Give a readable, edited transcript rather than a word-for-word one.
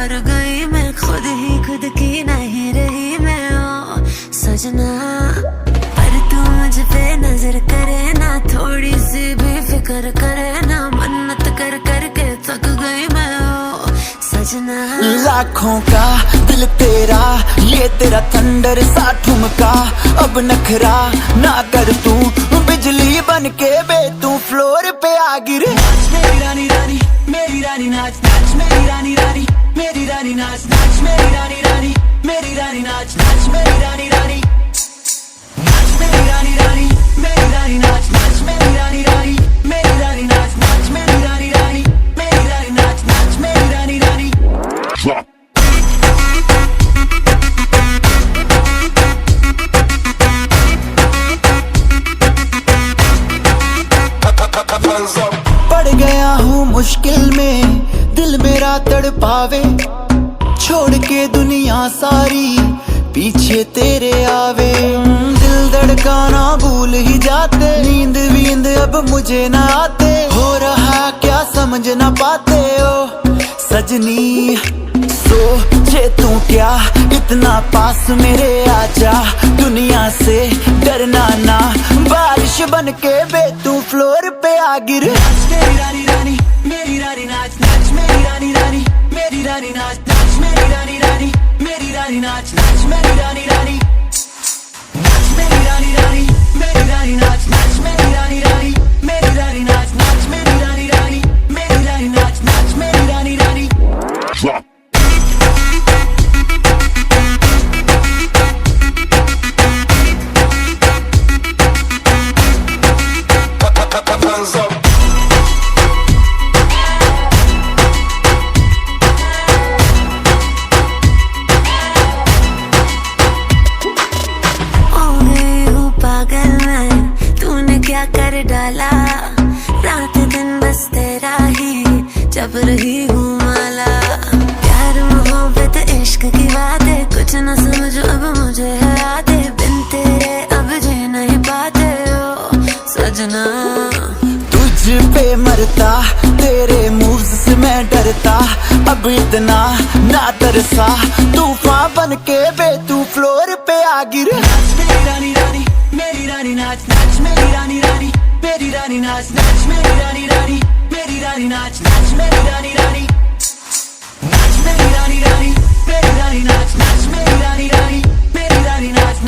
हार गई मैं, खुद ही खुद की नहीं रही मैं। ओ सजना पर तू मुझ पे नजर करे ना, थोड़ी सी भी फिक्र करे ना, मन्नत कर करके थक गई मैं। ओ सजना लाखों का दिल तेरा, ये तेरा थंडर सा ठुमका, अब नखरा ना कर तू, बिजली बन के बे तू फ्लोर पे आ गिरे। मेरी रानी रानी मेरी रानी नाच नाच, मेरी रानी रानी मेरी रानी नाच नाच, मेरी रानी रानी मेरी रानी नाच नाच, मेरी रानी रानी नाच, मेरी रानी रानी मेरी रानी नाच नाच, मेरी रानी रानी मेरी रानी नाच नाच, मेरी रानी रानी मेरी रानी नाच नाच, मेरी रानी रानी। पड़ गया हूँ मुश्किल में, दिल मेरा तड़पावे, छोड़ के दुनिया सारी पीछे तेरे आवे। दिल धड़काना भूल ही जाते, नींद वींद अब मुझे ना आते, हो रहा क्या समझ ना पाते। ओ सजनी सोचे तू क्या, इतना पास मेरे आजा, दुनिया से डरना ना, बारिश बन के बे तू फ्लोर पे आ गिर। मेरी रानी रानी मेरी रानी नाच नाच, मेरी रानी रानी मेरी रानी नाच नाच, मेरी रानी रानी मेरी रानी नाच नाच, मेरी रानी रानी नाच, मेरी रानी रानी मेरी रानी नाच नाच, मेरी रानी रानी मेरी रानी नाच नाच, मेरी रानी रानी मेरी रानी नाच नाच, मेरी रानी रानी। क्या कर डाला, रात दिन बस तेरा ही जब रही हूँ माला। प्यार मोहब्बत इश्क की बातें कुछ न समझो अब मुझे है आते, बिन तेरे अब जी नहीं पाते। ओ सजना तुझ पे मरता, तेरे मूव्स से मैं डरता, अब इतना ना तरसा, तूफान बन के बे तू फ्लोर पे आ गिर। मेरी रानी रानी मेरी रानी नाच नाच, मेरी रानी रानी मेरी रानी नाच नाच, मेरी रानी रानी मेरी रानी नाच नाच, मेरी रानी रानी नाच, मेरी रानी रानी मेरी रानी नाच नाच, मेरी रानी रानी मेरी रानी नाच